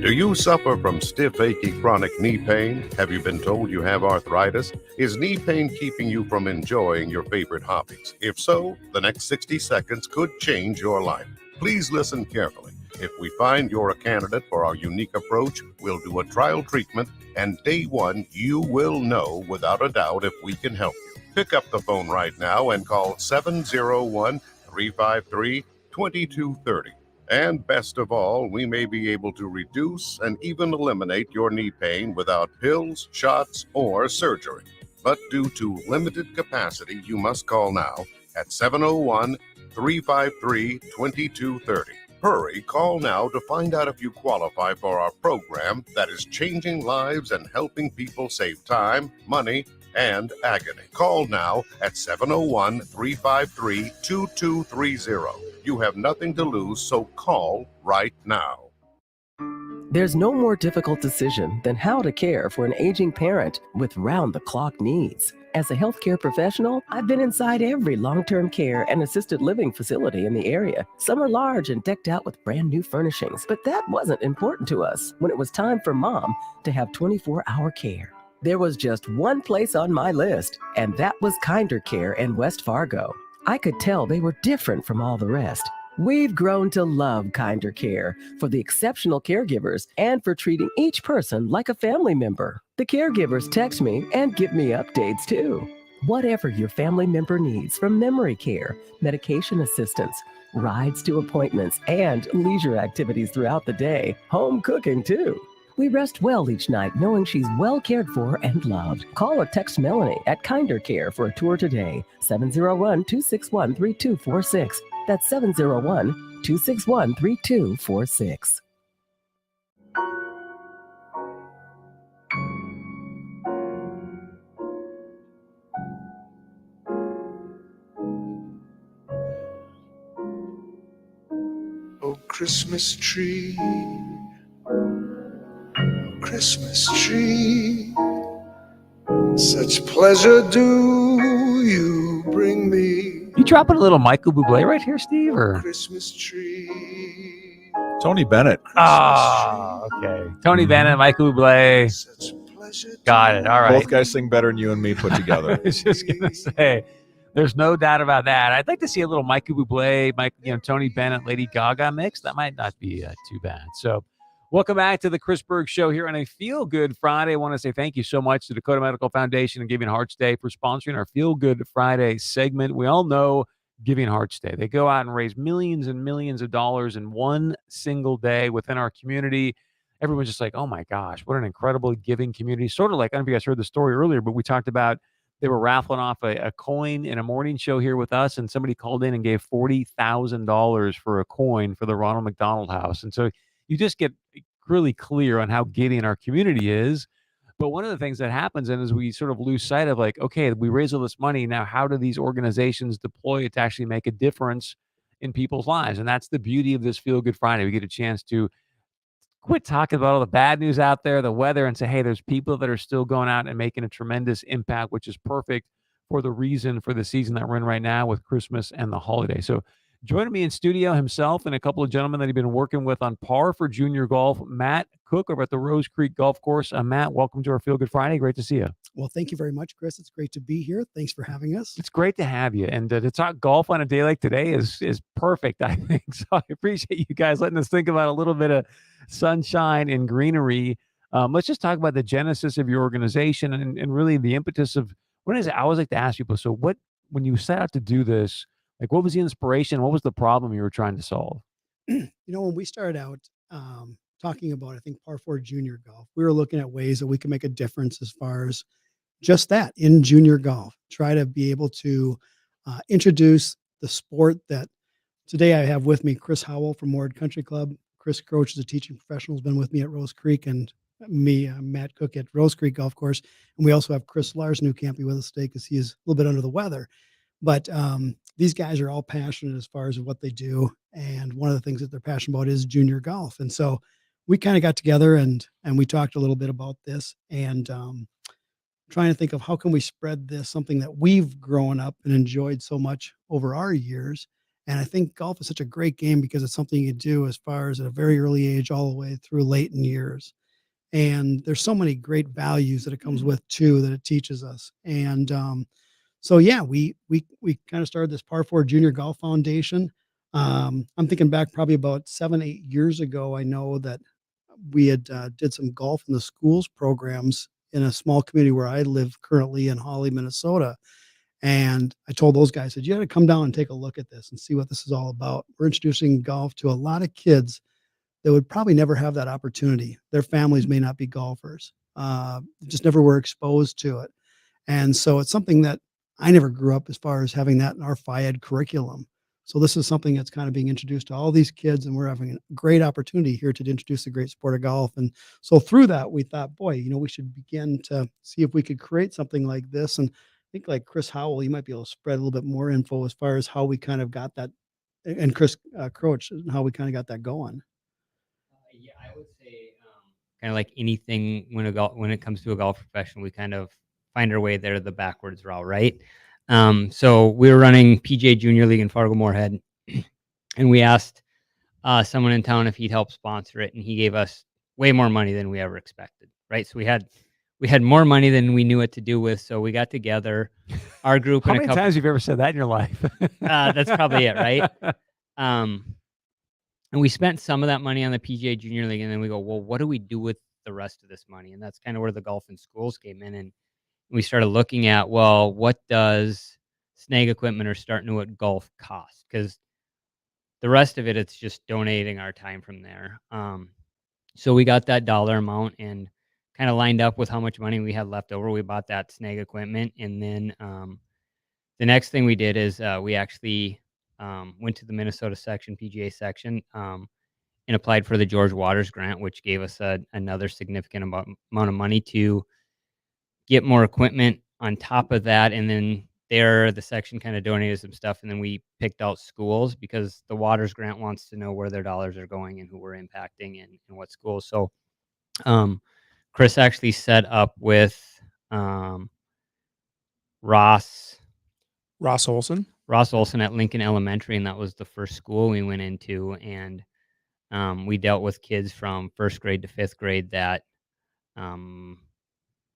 Do you suffer from stiff, achy, chronic knee pain? Have you been told you have arthritis? Is knee pain keeping you from enjoying your favorite hobbies? If so, the next 60 seconds could change your life. Please listen carefully. If we find you're a candidate for our unique approach, we'll do a trial treatment, and day one, you will know without a doubt if we can help you. Pick up the phone right now and call 701-353-2230. And best of all, we may be able to reduce and even eliminate your knee pain without pills, shots, or surgery. But due to limited capacity, you must call now at 701-353-2230. Hurry, call now to find out if you qualify for our program that is changing lives and helping people save time, money, and agony. Call now at 701-353-2230. You have nothing to lose, so call right now. There's no more difficult decision than how to care for an aging parent with round-the-clock needs. As a healthcare professional, I've been inside every long-term care and assisted living facility in the area. Some are large and decked out with brand new furnishings, but that wasn't important to us when it was time for Mom to have 24-hour care. There was just one place on my list, and that was Kinder Care in West Fargo. I could tell they were different from all the rest. We've grown to love Kinder Care for the exceptional caregivers and for treating each person like a family member. The caregivers text me and give me updates too. Whatever your family member needs, from memory care, medication assistance, rides to appointments, and leisure activities throughout the day, home cooking too. We rest well each night knowing she's well cared for and loved. Call or text Melanie at Kinder Care for a tour today. 701-261-3246. That's 701-261-3246. Oh, Christmas tree, Christmas tree, such pleasure do you bring me. You dropping a little Michael Bublé right here, Steve? Or Christmas tree. Tony Bennett. Okay. Tony Bennett, Michael Bublé. Got it. All right. Both guys sing better than you and me put together. I was just gonna say, there's no doubt about that. I'd like to see a little Michael Bublé, Tony Bennett, Lady Gaga mix. That might not be too bad. So, welcome back to the Chris Berg Show here on a Feel Good Friday. I want to say thank you so much to Dakota Medical Foundation and Giving Hearts Day for sponsoring our Feel Good Friday segment. We all know Giving Hearts Day. They go out and raise millions and millions of dollars in one single day within our community. Everyone's just like, oh my gosh, what an incredible giving community. Sort of like, I don't know if you guys heard the story earlier, but we talked about they were raffling off a coin in a morning show here with us, and somebody called in and gave $40,000 for a coin for the Ronald McDonald House. And so you just get really clear on how giving our community is. But one of the things that happens then is we sort of lose sight of like, okay, we raise all this money. Now, how do these organizations deploy it to actually make a difference in people's lives? And that's the beauty of this Feel Good Friday. We get a chance to quit talking about all the bad news out there, the weather, and say, hey, there's people that are still going out and making a tremendous impact, which is perfect for the reason for the season that we're in right now with Christmas and the holiday. So joining me in studio himself and a couple of gentlemen that he's been working with on par for junior golf, Matt Cook over at the Rose Creek Golf Course. Matt, welcome to our Feel Good Friday. Great to see you. Well, thank you very much, Chris. It's great to be here. Thanks for having us. It's great to have you. And to talk golf on a day like today is perfect, I think. So I appreciate you guys letting us think about a little bit of sunshine and greenery. Let's just talk about the genesis of your organization and really the impetus of what is it? I always like to ask people, so when you set out to do this, like what was the inspiration? What was the problem you were trying to solve? When we started out talking about, I think, par 4 junior golf, we were looking at ways that we can make a difference as far as just that in junior golf, try to be able to introduce the sport that today I have with me Chris Howell from Ward Country Club. Chris Croach is a teaching professional, has been with me at Rose Creek, and me, Matt Cook at Rose Creek Golf Course. And we also have Chris Larson, who can't be with us today because he's a little bit under the weather. But these guys are all passionate as far as what they do. And one of the things that they're passionate about is junior golf. And so we kind of got together and we talked a little bit about this and trying to think of how can we spread this, something that we've grown up and enjoyed so much over our years. And I think golf is such a great game because it's something you do as far as at a very early age all the way through late in years. And there's so many great values that it comes with too, that it teaches us. And so, yeah, we kind of started this Par 4 Junior Golf Foundation. I'm thinking back probably about 7-8 years ago. I know that we had did some golf in the schools programs in a small community where I live currently in Hawley, Minnesota. And I told those guys, I said, you got to come down and take a look at this and see what this is all about. We're introducing golf to a lot of kids that would probably never have that opportunity. Their families may not be golfers, just never were exposed to it. And so it's something that I never grew up as far as having that in our FIED curriculum. So this is something that's kind of being introduced to all these kids, and we're having a great opportunity here to introduce the great sport of golf. And so through that, we thought, boy, we should begin to see if we could create something like this. And I think like Chris Howell, you might be able to spread a little bit more info as far as how we kind of got that, and Chris Croach, and how we kind of got that going. Yeah, I would say kind of like anything when it comes to a golf profession, we kind of find our way there the backwards route, right? So we were running PGA Junior League in Fargo Moorhead, and we asked someone in town if he'd help sponsor it, and he gave us way more money than we ever expected, right? So we had more money than we knew what to do with, so we got together, our group. How many times have you ever said that in your life? That's probably it, right? And we spent some of that money on the PGA Junior League, and then we go, well, what do we do with the rest of this money? And that's kind of where the golf in schools came in, and we started looking at, well, what does snag equipment or start new at golf cost? Because the rest of it, it's just donating our time from there. So we got that dollar amount and kind of lined up with how much money we had left over. We bought that snag equipment, and then the next thing we did is we actually went to the Minnesota section, PGA section, and applied for the George Waters grant, which gave us another significant amount of money to get more equipment on top of that. And then the section kind of donated some stuff, and then we picked out schools because the Waters grant wants to know where their dollars are going and who we're impacting and what schools. So Chris actually set up with Ross Olson at Lincoln Elementary, and that was the first school we went into. And we dealt with kids from first grade to fifth grade that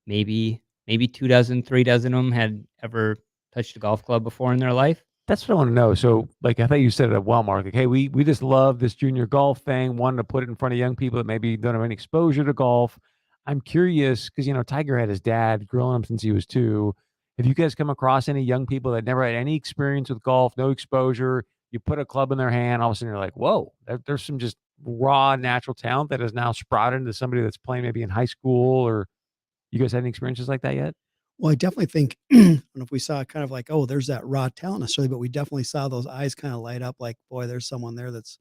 maybe 2 dozen, 3 dozen of them had ever touched a golf club before in their life. That's what I want to know. So, like, I thought you said it well, Mark. Like, hey, we just love this junior golf thing. Wanted to put it in front of young people that maybe don't have any exposure to golf. I'm curious because Tiger had his dad grilling him since he was 2. Have you guys come across any young people that never had any experience with golf, no exposure? You put a club in their hand, all of a sudden you're like, whoa, there's some just raw natural talent that has now sprouted into somebody that's playing maybe in high school. Or you guys had any experiences like that yet? Well, I definitely think, I don't know if we saw kind of like, oh, there's that raw talent necessarily, but we definitely saw those eyes kind of light up like, boy, there's someone there that's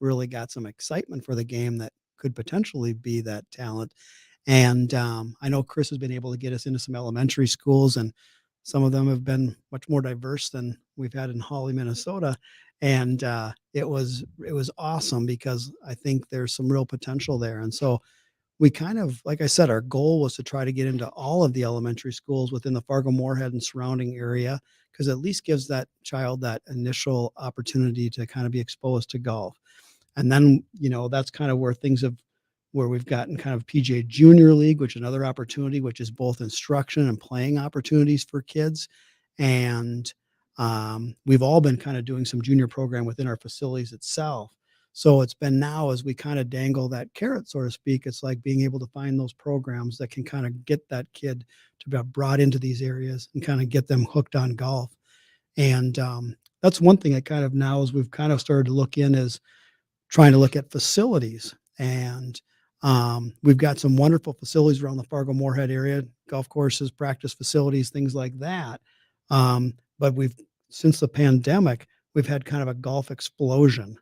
really got some excitement for the game that could potentially be that talent. And I know Chris has been able to get us into some elementary schools, and some of them have been much more diverse than we've had in Hawley, Minnesota. And it was awesome because I think there's some real potential there. And so we kind of, like I said, our goal was to try to get into all of the elementary schools within the Fargo-Moorhead and surrounding area, because at least gives that child that initial opportunity to kind of be exposed to golf. And then, that's kind of where we've gotten kind of PGA Junior League, which is another opportunity, which is both instruction and playing opportunities for kids. And we've all been kind of doing some junior program within our facilities itself. So it's been now, as we kind of dangle that carrot, so to speak, it's like being able to find those programs that can kind of get that kid to be brought into these areas and kind of get them hooked on golf. And that's one thing I kind of now, as we've kind of started to look in, is trying to look at facilities. And we've got some wonderful facilities around the Fargo-Moorhead area, golf courses, practice facilities, things like that. But since the pandemic, we've had kind of a golf explosion.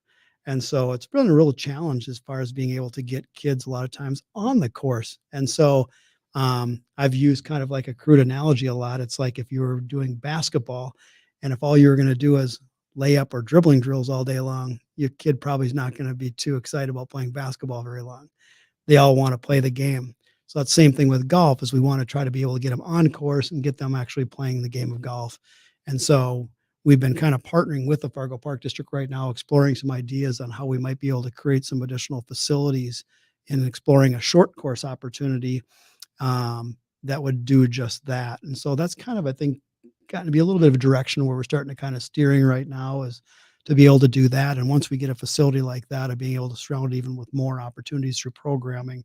And so it's been a real challenge as far as being able to get kids a lot of times on the course. And so I've used kind of like a crude analogy a lot. It's like if you were doing basketball and if all you were going to do is layup or dribbling drills all day long, your kid probably is not going to be too excited about playing basketball very long. They all want to play the game. So that's the same thing with golf, is we want to try to be able to get them on course and get them actually playing the game of golf. And so we've been kind of partnering with the Fargo Park District right now, exploring some ideas on how we might be able to create some additional facilities and exploring a short course opportunity that would do just that. And so that's kind of, I think, gotten to be a little bit of a direction where we're starting to kind of steering right now, is to be able to do that. And once we get a facility like that, of being able to surround it even with more opportunities through programming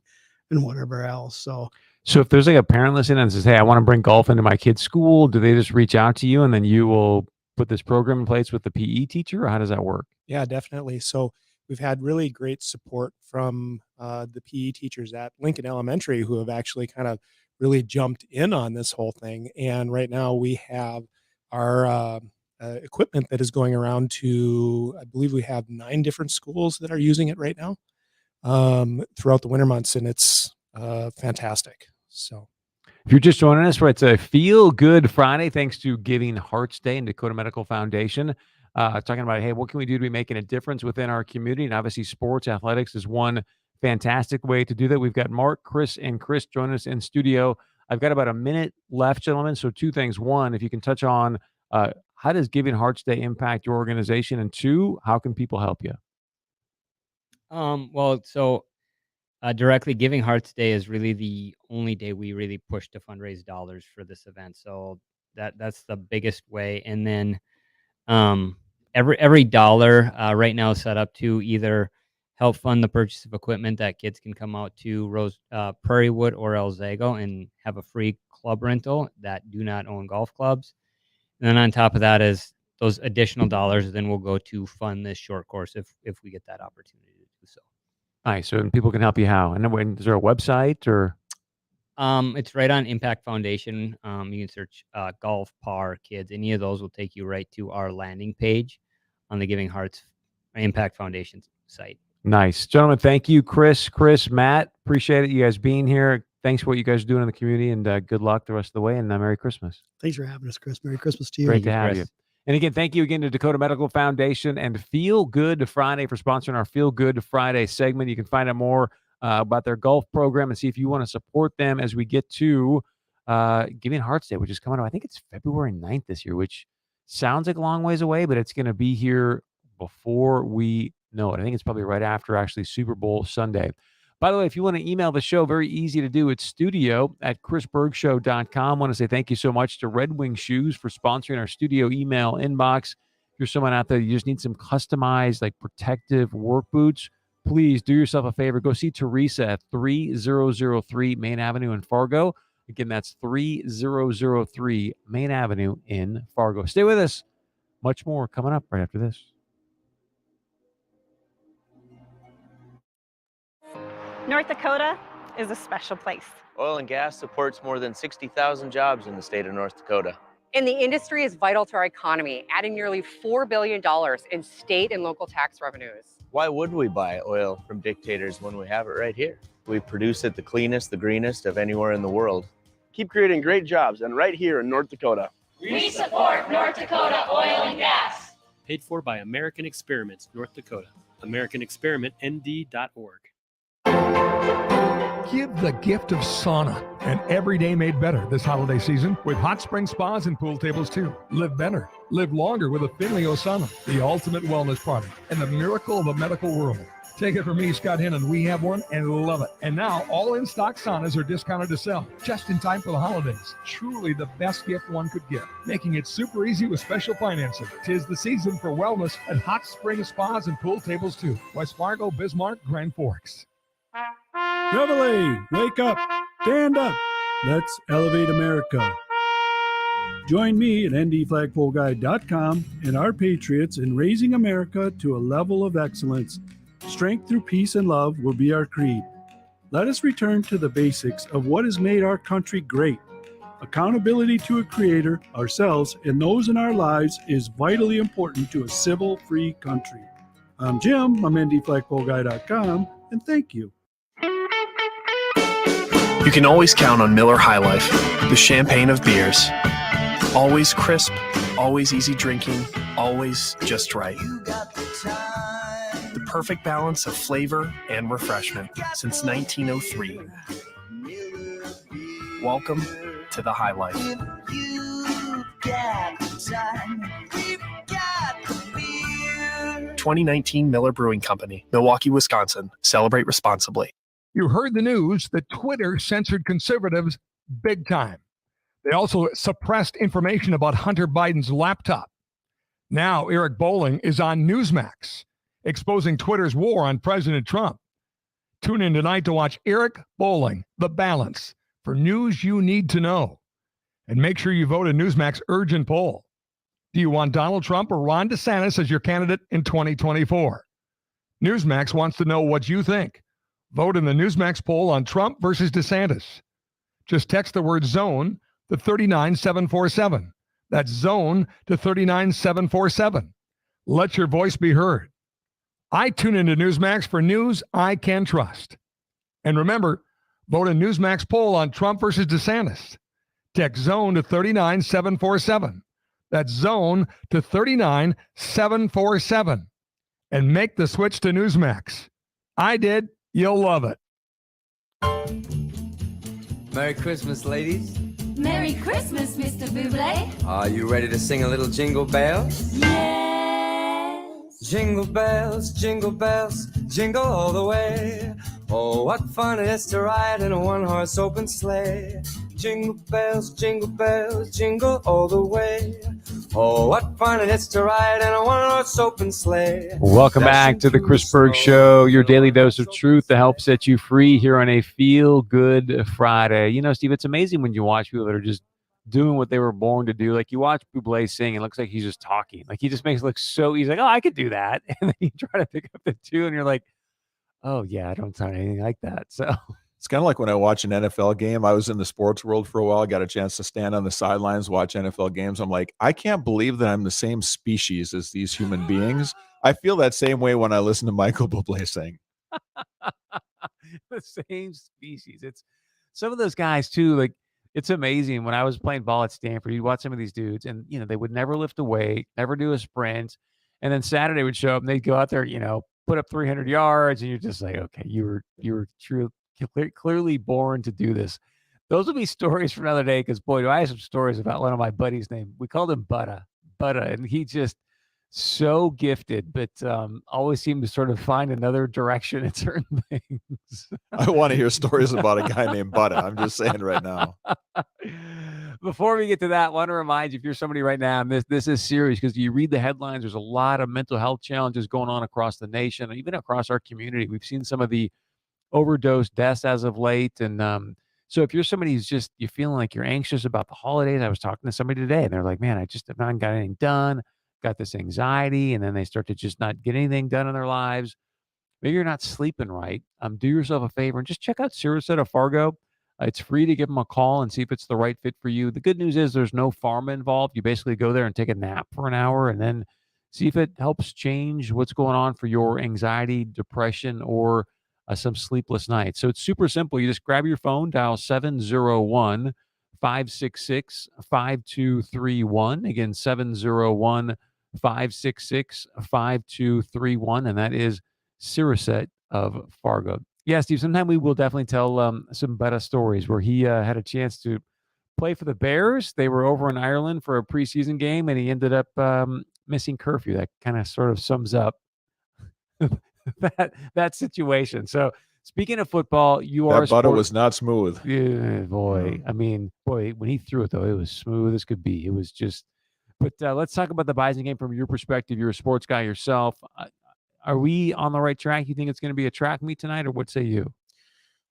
and whatever else. So if there's like a parent listening and says, hey, I want to bring golf into my kid's school, do they just reach out to you and then you will put this program in place with the PE teacher, or how does that work? Yeah, definitely. So we've had really great support from the PE teachers at Lincoln Elementary, who have actually kind of really jumped in on this whole thing. And right now we have our equipment that is going around to, I believe we have 9 different schools that are using it right now throughout the winter months. And it's fantastic. So if you're just joining us, it's a Feel Good Friday, thanks to Giving Hearts Day and Dakota Medical Foundation. Talking about, hey, what can we do to be making a difference within our community? And obviously sports, athletics is one fantastic way to do that. We've got Mark, Chris, and Chris joining us in studio. I've got about a minute left, gentlemen. So 2 things. 1, if you can touch on how does Giving Hearts Day impact your organization? And 2, how can people help you? Directly, Giving Hearts Day is really the only day we really push to fundraise dollars for this event. So that's the biggest way. And then every dollar right now is set up to either help fund the purchase of equipment that kids can come out to Prairie Wood or El Zago and have a free club rental that do not own golf clubs. And then on top of that is those additional dollars then will go to fund this short course if we get that opportunity to do so. Nice. So people can help you how? And then is there a website or? It's right on Impact Foundation. You can search golf, par, kids. Any of those will take you right to our landing page on the Giving Hearts Impact Foundation site. Nice. Gentlemen, thank you, Chris, Matt. Appreciate it. You guys being here. Thanks for what you guys are doing in the community, and good luck the rest of the way, and Merry Christmas. Thanks for having us, Chris. Merry Christmas to you. Great to have you. And again, thank you again to Dakota Medical Foundation and Feel Good Friday for sponsoring our Feel Good Friday segment. You can find out more about their golf program and see if you want to support them as we get to Giving Hearts Day, which is coming up. I think it's February 9th this year, which sounds like a long ways away, but it's going to be here before we know it. I think it's probably right after actually Super Bowl Sunday. By the way, if you want to email the show, very easy to do. It's studio@chrisbergshow.com. I want to say thank you so much to Red Wing Shoes for sponsoring our studio email inbox. If you're someone out there, you just need some customized, like protective work boots, please do yourself a favor. Go see Teresa at 3003 Main Avenue in Fargo. Again, that's 3003 Main Avenue in Fargo. Stay with us. Much more coming up right after this. North Dakota is a special place. Oil and gas supports more than 60,000 jobs in the state of North Dakota. And the industry is vital to our economy, adding nearly $4 billion in state and local tax revenues. Why would we buy oil from dictators when we have it right here? We produce it the cleanest, the greenest of anywhere in the world. Keep creating great jobs, and right here in North Dakota. We support North Dakota oil and gas. Paid for by American Experiments, North Dakota. AmericanExperimentND.org. Give the gift of sauna, and every day made better this holiday season with hot spring spas and pool tables too. Live better, live longer with a Finley Sauna, the ultimate wellness product and the miracle of the medical world. Take it from me, Scott Hennon. We have one and love it. And now all in-stock saunas are discounted to sell just in time for the holidays. Truly the best gift one could give, making it super easy with special financing. 'Tis the season for wellness at hot spring spas and pool tables too. West Fargo, Bismarck, Grand Forks. Chevrolet, wake up, stand up. Let's elevate America. Join me at ndflagpoleguide.com and our patriots in raising America to a level of excellence. Strength through peace and love will be our creed. Let us return to the basics of what has made our country great. Accountability to a creator, ourselves, and those in our lives is vitally important to a civil, free country. I'm Jim, I'm ndflagpoleguy.com, and thank you. You can always count on Miller High Life, the champagne of beers. Always crisp, always easy drinking, always just right. The perfect balance of flavor and refreshment since 1903. Welcome to the High Life. 2019 Miller Brewing Company, Milwaukee, Wisconsin. Celebrate responsibly. You heard the news that Twitter censored conservatives big time. They also suppressed information about Hunter Biden's laptop. Now Eric Bolling is on Newsmax, exposing Twitter's war on President Trump. Tune in tonight to watch Eric Bolling, The Balance, for news you need to know. And make sure you vote in Newsmax urgent poll. Do you want Donald Trump or Ron DeSantis as your candidate in 2024? Newsmax wants to know what you think. Vote in the Newsmax poll on Trump versus DeSantis. Just text the word ZONE to 39747. That's ZONE to 39747. Let your voice be heard. I tune into Newsmax for news I can trust. And remember, vote in Newsmax poll on Trump versus DeSantis. Text ZONE to 39747. That's ZONE to 39747. And make the switch to Newsmax. I did. You'll love it. Merry Christmas, ladies. Merry Christmas, Mr. Bublé. Are you ready to sing a little jingle bells? Yes. Jingle bells, jingle all the way. Oh, what fun it is to ride in a one-horse open sleigh. Jingle bells, jingle all the way. Oh, what fun it is to ride in a one-horse open sleigh. Welcome back to the Chris Berg Show, your daily dose of truth to help set you free here on a Feel-Good Friday. You know, Steve, it's amazing when you watch people that are just doing what they were born to do. Like you watch Bublé sing, it looks like he's just talking. Like he just makes it look so easy. Like, oh, I could do that. And then you try to pick up the tune and you're like, oh, yeah, I don't sound anything like that. So it's kind of like when I watch an NFL game. I was in the sports world for a while. I got a chance to stand on the sidelines, watch NFL games. I'm like, I can't believe that I'm the same species as these human beings. I feel that same way when I listen to Michael Bublé sing. The same species. It's some of those guys too. Like it's amazing. When I was playing ball at Stanford, you'd watch some of these dudes and, you know, they would never lift a weight, never do a sprint. And then Saturday would show up and they'd go out there, you know, put up 300 yards. And you're just like, okay, you were clearly born to do this. Those will be stories for another day. Cause boy, do I have some stories about one of my buddies named, we called him Butta, and he just so gifted, but always seemed to sort of find another direction in certain things. I want to hear stories about a guy named Butta. I'm just saying right now. Before we get to that, I want to remind you, if you're somebody right now, and this is serious because you read the headlines, there's a lot of mental health challenges going on across the nation, and even across our community. We've seen some of the overdose deaths as of late. And so if you're somebody who's just, you're feeling like you're anxious about the holidays, I was talking to somebody today and they're like, man, I just have not got anything done, got this anxiety. And then they start to just not get anything done in their lives. Maybe you're not sleeping right. Do yourself a favor and just check out Sirius of Fargo. It's free to give them a call and see if it's the right fit for you. The good news is there's no pharma involved. You basically go there and take a nap for an hour and then see if it helps change what's going on for your anxiety, depression, or some sleepless nights. So it's super simple. You just grab your phone, dial 701-566-5231. Again, 701 566-5231, and that is Siriset of Fargo. Yeah, Steve, sometime we will definitely tell some better stories where he had a chance to play for the Bears. They were over in Ireland for a preseason game, and he ended up missing curfew. That kind of sort of sums up that situation. So speaking of football, you are That a butter sport- was not smooth. Yeah, boy. I mean, boy, when he threw it though, it was smooth as could be. It was just. But let's talk about the Bison game from your perspective. You're a sports guy yourself. Are we on the right track? You think it's going to be a track meet tonight, or what say you?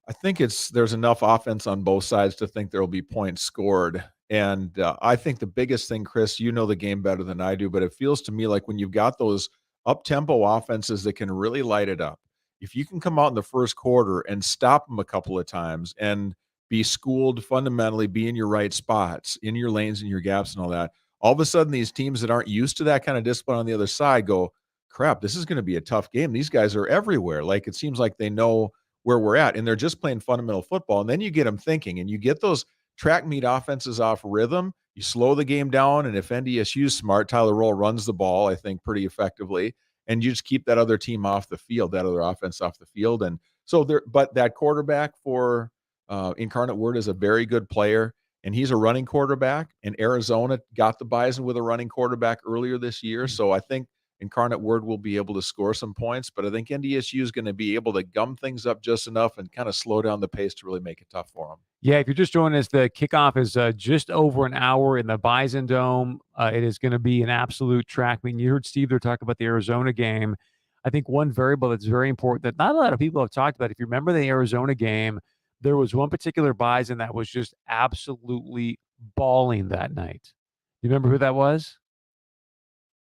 I think there's enough offense on both sides to think there will be points scored. And I think the biggest thing, Chris, you know the game better than I do, but it feels to me like when you've got those up-tempo offenses that can really light it up, if you can come out in the first quarter and stop them a couple of times and be schooled fundamentally, be in your right spots, in your lanes and your gaps and all that, all of a sudden these teams that aren't used to that kind of discipline on the other side go, crap, this is going to be a tough game. These guys are everywhere. Like it seems like they know where we're at, and they're just playing fundamental football. And then you get them thinking, and you get those track meet offenses off rhythm. You slow the game down, and if NDSU's smart, Tyler Roll runs the ball, I think, pretty effectively, and you just keep that other team off the field, that other offense off the field. And so there, but that quarterback for Incarnate Word is a very good player, and he's a running quarterback. And Arizona got the Bison with a running quarterback earlier this year, so I think Incarnate Word will be able to score some points, but I think NDSU is going to be able to gum things up just enough and kind of slow down the pace to really make it tough for them. Yeah, if you're just joining us, the kickoff is just over an hour in the Bison Dome. It is going to be an absolute track meet. You heard Steve there talk about the Arizona game. I think one variable that's very important that not a lot of people have talked about, if you remember the Arizona game, there was one particular Bison that was just absolutely bawling that night. You remember who that was?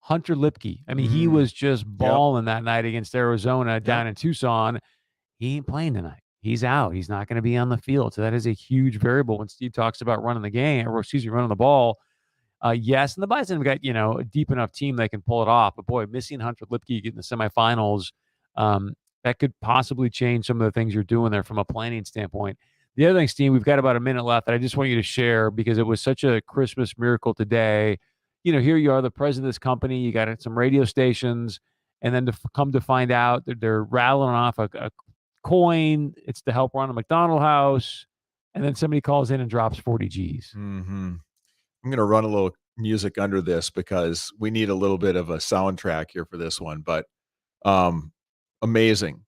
Hunter Lipke. I mean, he was just balling that night against Arizona down in Tucson. He ain't playing tonight. He's out. He's not going to be on the field. So that is a huge variable when Steve talks about running the game, or excuse me, running the ball. Yes, and the Bison have got, a deep enough team they can pull it off. But boy, missing Hunter Lipke getting the semifinals, that could possibly change some of the things you're doing there from a planning standpoint. The other thing, Steve, we've got about a minute left that I just want you to share because it was such a Christmas miracle today. Here you are, the president of this company. You got some radio stations, and then to come to find out that they're rattling off a coin. It's to help run a McDonald house, and then somebody calls in and drops 40 G's. Mm-hmm. I'm going to run a little music under this because we need a little bit of a soundtrack here for this one. But amazing.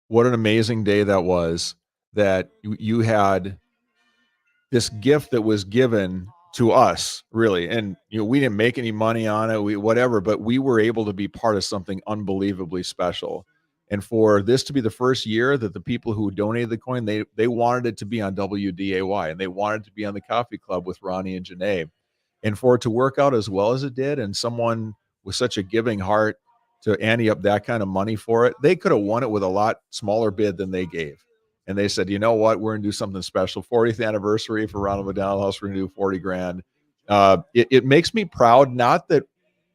What an amazing day that was, that you had this gift that was given to us, really. And, we didn't make any money on it, whatever, but we were able to be part of something unbelievably special. And for this to be the first year that the people who donated the coin, they wanted it to be on WDAY, and they wanted it to be on the Coffee Club with Ronnie and Janae. And for it to work out as well as it did, and someone with such a giving heart to ante up that kind of money for it, they could have won it with a lot smaller bid than they gave. And they said, you know what, we're going to do something special. 40th anniversary for Ronald McDonald House, we're going to do 40 grand. It makes me proud, not that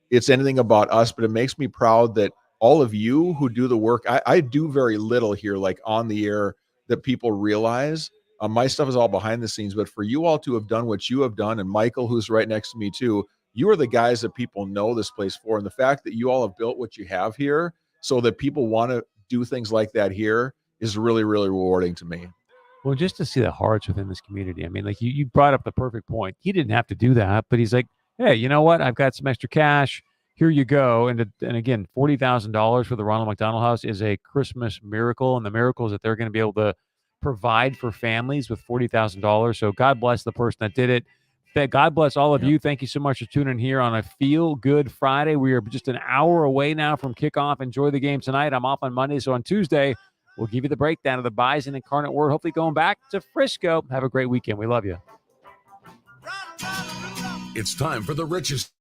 it's anything about us, but it makes me proud that all of you who do the work, I do very little here, like on the air, that people realize. My stuff is all behind the scenes, but for you all to have done what you have done, and Michael, who's right next to me too, you are the guys that people know this place for. And the fact that you all have built what you have here so that people want to do things like that here is really, really rewarding to me. Well, just to see the hearts within this community. I mean, like you brought up the perfect point. He didn't have to do that, but he's like, hey, you know what? I've got some extra cash. Here you go. And again, $40,000 for the Ronald McDonald House is a Christmas miracle. And the miracle is that they're going to be able to provide for families with $40,000. So God bless the person that did it. God bless all of you. Thank you so much for tuning in here on a Feel Good Friday. We are just an hour away now from kickoff. Enjoy the game tonight. I'm off on Monday. So on Tuesday, we'll give you the breakdown of the Bison Incarnate Word. Hopefully going back to Frisco. Have a great weekend. We love you. It's time for the richest